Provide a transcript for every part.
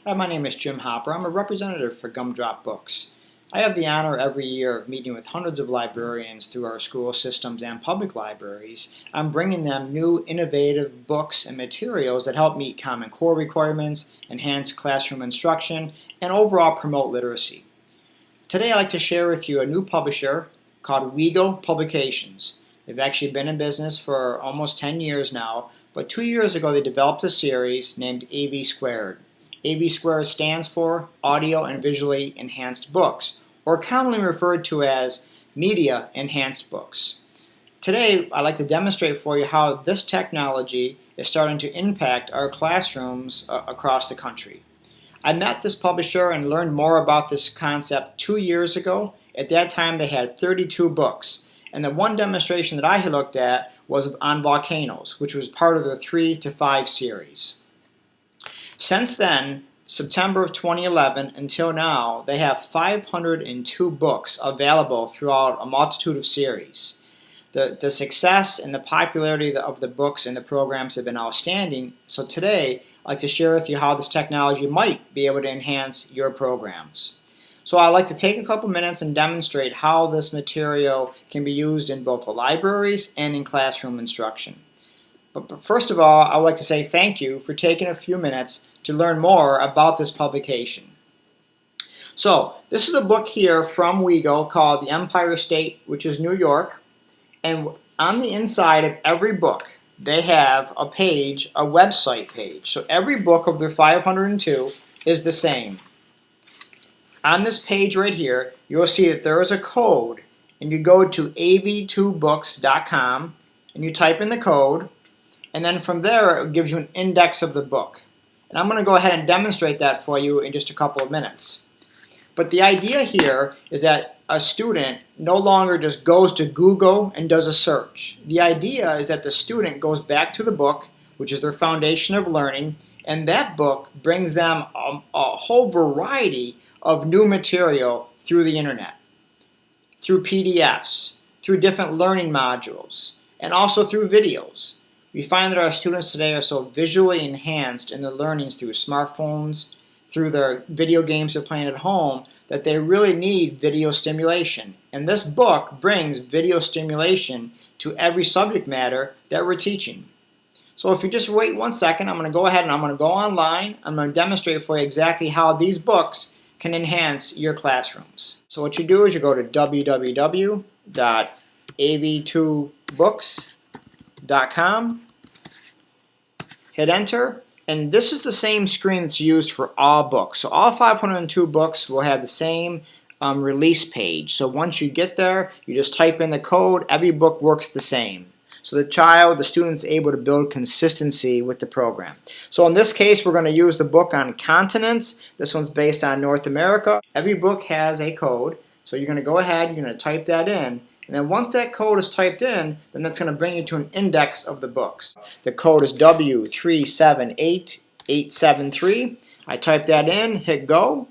Hi, my name is Jim Hopper. I'm a representative for Gumdrop Books. I have the honor every year of meeting with hundreds of librarians through our school systems and public libraries. I'm bringing them new innovative books and materials that help meet Common Core requirements, enhance classroom instruction, and overall promote literacy. Today I'd like to share with you a new publisher called Weagle Publications. They've actually been in business for almost 10 years now, but 2 years ago they developed a series named AV Squared. AV Squared stands for Audio and Visually Enhanced Books, or commonly referred to as Media Enhanced Books. Today, I'd like to demonstrate for you how this technology is starting to impact our classrooms across the country. I met this publisher and learned more about this concept 2 years ago. At that time, they had 32 books, and the one demonstration that I had looked at was on volcanoes, which was part of their 3 to 5 series. Since then, September of 2011 until now, they have 502 books available throughout a multitude of series. The success and the popularity of the books and the programs have been outstanding, so today I'd like to share with you how this technology might be able to enhance your programs. So I'd like to take a couple minutes and demonstrate how this material can be used in both the libraries and in classroom instruction. But first of all, I would like to say thank you for taking a few minutes to learn more about this publication. So, this is a book here from Weagle called The Empire State, which is New York. And on the inside of every book, they have a page, a website page. So every book of their 502 is the same. On this page right here, you'll see that there is a code. And you go to av2books.com and you type in the code. And then from there, it gives you an index of the book. And I'm going to go ahead and demonstrate that for you in just a couple of minutes. But the idea here is that a student no longer just goes to Google and does a search. The idea is that the student goes back to the book, which is their foundation of learning, and that book brings them a whole variety of new material through the internet, through PDFs, through different learning modules, and also through videos. We find that our students today are so visually enhanced in their learnings through smartphones, through their video games they're playing at home, that they really need video stimulation. And this book brings video stimulation to every subject matter that we're teaching. So if you just wait 1 second, I'm going to go ahead and I'm going to go online. I'm going to demonstrate for you exactly how these books can enhance your classrooms. So what you do is you go to www.av2books.com, hit enter, and this is the same screen that's used for all books. So all 502 books will have the same release page. So once you get there, you just type in the code, every book works the same. So the student's able to build consistency with the program. So in this case, we're going to use the book on continents. This one's based on North America. Every book has a code. So you're going to go ahead, you're going to type that in. And then once that code is typed in, then that's going to bring you to an index of the books. The code is W378873. I type that in, hit go.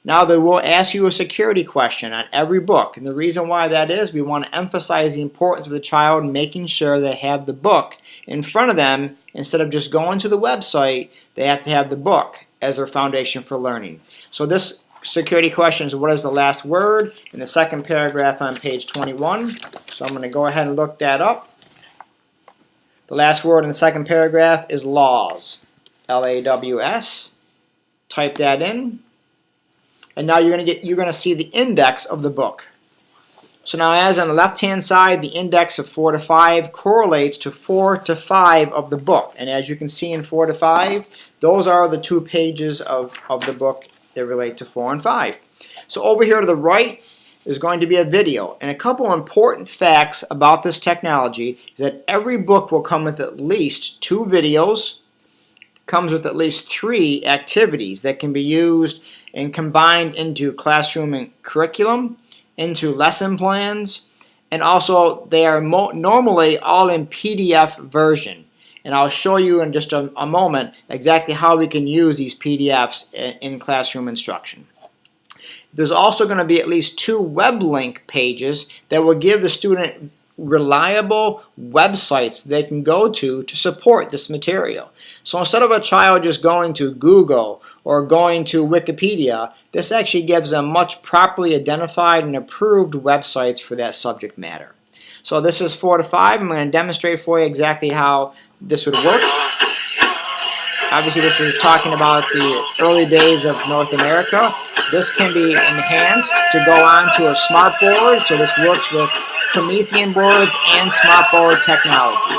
Now they will ask you a security question on every book. And the reason why that is, we want to emphasize the importance of the child making sure they have the book in front of them. Instead of just going to the website, they have to have the book as their foundation for learning. So this security question is, what is the last word in the second paragraph on page 21. So I'm going to go ahead and look that up. The last word in the second paragraph is laws, L-A-W-S. Type that in, and now you're going to see the index of the book. So now, as on the left hand side, the index of 4 to 5 correlates to 4 to 5 of the book, and as you can see in 4 to 5, those are the 2 pages of the book that relate to 4 and 5. So over here to the right is going to be a video, and a couple important facts about this technology is that every book will come with at least 2 videos, comes with at least 3 activities that can be used and combined into classroom and curriculum, into lesson plans, and also they are normally all in PDF version. And I'll show you in just a moment exactly how we can use these PDFs in classroom instruction. There's also going to be at least 2 web link pages that will give the student reliable websites they can go to support this material. So instead of a child just going to Google or going to Wikipedia, this actually gives them much properly identified and approved websites for that subject matter. So this is 4 to 5. I'm going to demonstrate for you exactly how this would work. Obviously this is talking about the early days of North America. This can be enhanced to go on to a smart board, so this works with Promethean boards and smart board technology.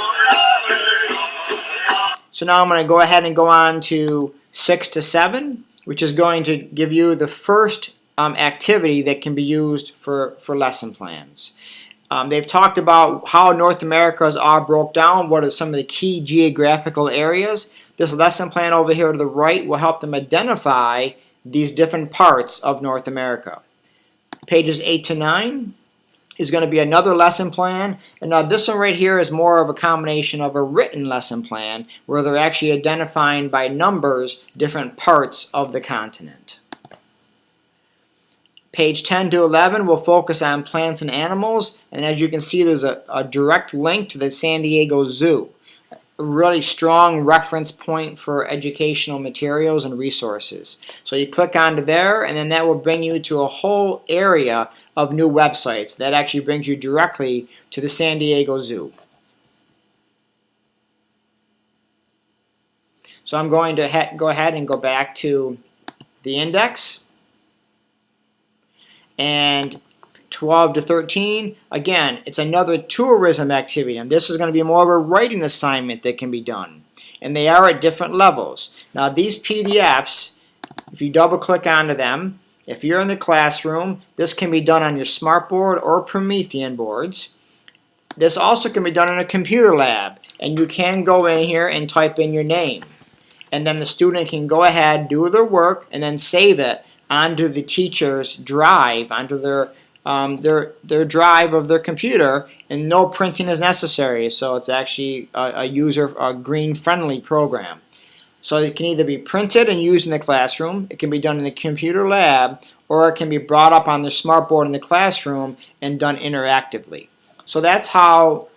So now I'm going to go ahead and go on to 6 to 7, which is going to give you the first activity that can be used for lesson plans. They've talked about how North Americas are broke down, what are some of the key geographical areas. This lesson plan over here to the right will help them identify these different parts of North America. Pages 8 to 9 is going to be another lesson plan, and now this one right here is more of a combination of a written lesson plan where they're actually identifying by numbers different parts of the continent. Page 10 to 11 will focus on plants and animals, and as you can see there's a direct link to the San Diego Zoo. A really strong reference point for educational materials and resources. So you click onto there, and then that will bring you to a whole area of new websites. That actually brings you directly to the San Diego Zoo. So I'm going to go ahead and go back to the index. And 12 to 13, again, it's another tourism activity, and this is going to be more of a writing assignment that can be done. And they are at different levels. Now these PDFs, if you double click onto them, if you're in the classroom, this can be done on your Smartboard or Promethean boards. This also can be done in a computer lab, and you can go in here and type in your name. And then the student can go ahead, do their work, and then save it onto the teacher's drive, onto their drive of their computer, and no printing is necessary. So it's actually a green friendly program. So it can either be printed and used in the classroom, it can be done in the computer lab, or it can be brought up on the smartboard in the classroom and done interactively. So that's how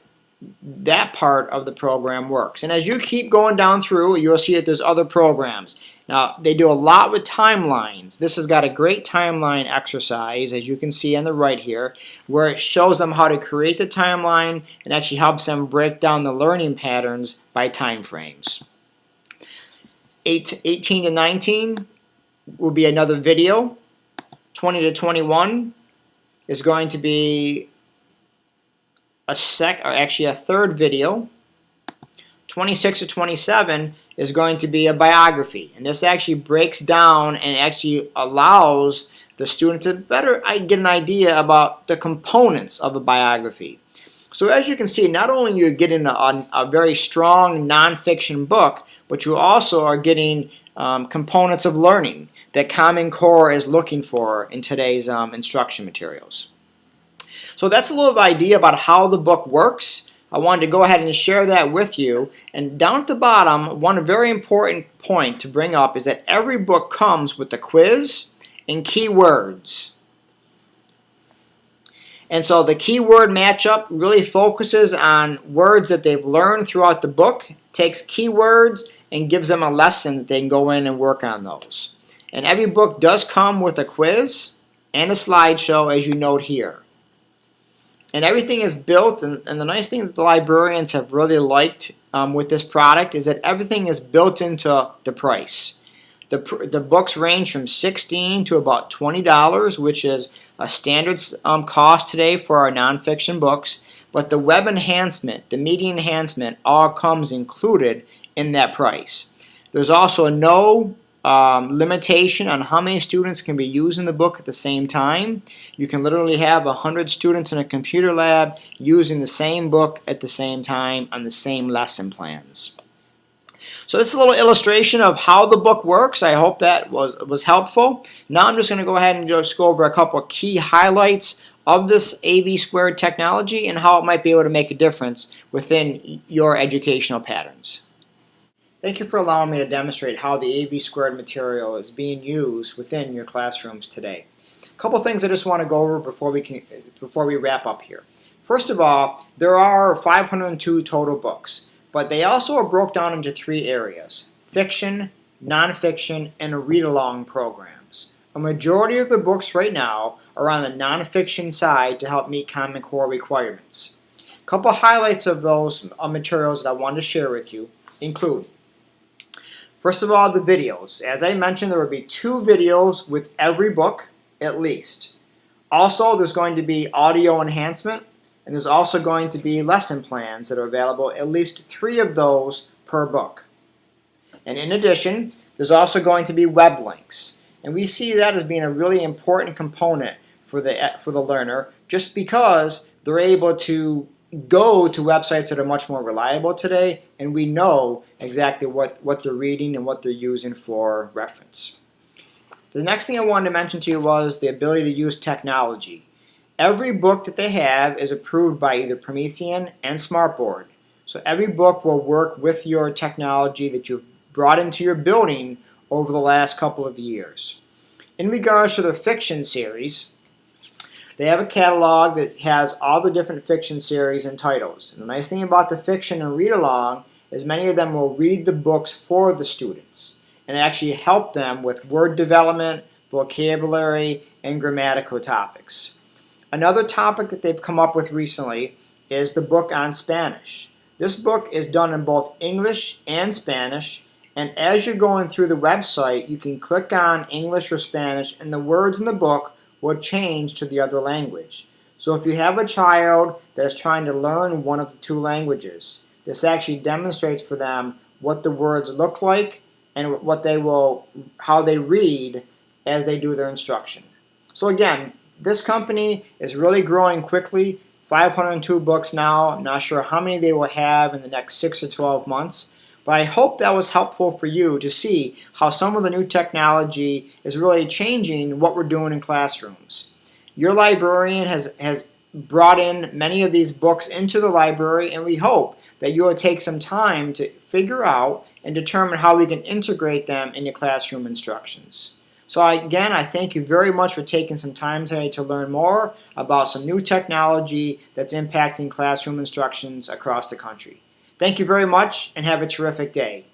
that part of the program works. And as you keep going down through, you'll see that there's other programs. Now, they do a lot with timelines. This has got a great timeline exercise, as you can see on the right here, where it shows them how to create the timeline and actually helps them break down the learning patterns by time frames. 18 to 19 will be another video. 20 to 21 is going to be a third video. 26 to 27 is going to be a biography, and this actually breaks down and actually allows the student to better get an idea about the components of a biography. So as you can see, not only are you getting a very strong nonfiction book, but you also are getting components of learning that Common Core is looking for in today's instruction materials. So that's a little idea about how the book works. I wanted to go ahead and share that with you. And down at the bottom, one very important point to bring up is that every book comes with a quiz and keywords. And so the keyword matchup really focuses on words that they've learned throughout the book, takes keywords and gives them a lesson that they can go in and work on those. And every book does come with a quiz and a slideshow, as you note here. And everything is built, and the nice thing that the librarians have really liked with this product is that everything is built into the price. The books range from $16 to about $20, which is a standard cost today for our nonfiction books. But the web enhancement, the media enhancement, all comes included in that price. There's also no limitation on how many students can be using the book at the same time. You can literally have 100 students in a computer lab using the same book at the same time on the same lesson plans. So this is a little illustration of how the book works. I hope that was helpful. Now I'm just going to go ahead and just go over a couple of key highlights of this AV Squared technology and how it might be able to make a difference within your educational patterns. Thank you for allowing me to demonstrate how the AV Squared material is being used within your classrooms today. A couple things I just want to go over before we wrap up here. First of all, there are 502 total books, but they also are broke down into three areas: fiction, nonfiction, and read-along programs. A majority of the books right now are on the nonfiction side to help meet Common Core requirements. A couple highlights of those materials that I wanted to share with you include, first of all, the videos. As I mentioned, there will be 2 videos with every book, at least. Also, there's going to be audio enhancement, and there's also going to be lesson plans that are available, at least 3 of those per book. And in addition, there's also going to be web links. And we see that as being a really important component for the learner, just because they're able to go to websites that are much more reliable today, and we know exactly what they're reading and what they're using for reference. The next thing I wanted to mention to you was the ability to use technology. Every book that they have is approved by either Promethean and Smartboard. So every book will work with your technology that you've brought into your building over the last couple of years. In regards to the fiction series, they have a catalog that has all the different fiction series and titles. And the nice thing about the fiction and read-along is many of them will read the books for the students and actually help them with word development, vocabulary, and grammatical topics. Another topic that they've come up with recently is the book on Spanish. This book is done in both English and Spanish, and as you're going through the website, you can click on English or Spanish, and the words in the book will change to the other language. So if you have a child that is trying to learn one of the 2 languages, this actually demonstrates for them what the words look like and how they read as they do their instruction. So again, this company is really growing quickly. 502 books now. I'm not sure how many they will have in the next 6 to 12 months. But I hope that was helpful for you to see how some of the new technology is really changing what we're doing in classrooms. Your librarian has brought in many of these books into the library, and we hope that you will take some time to figure out and determine how we can integrate them into classroom instructions. So again, I thank you very much for taking some time today to learn more about some new technology that's impacting classroom instructions across the country. Thank you very much, and have a terrific day.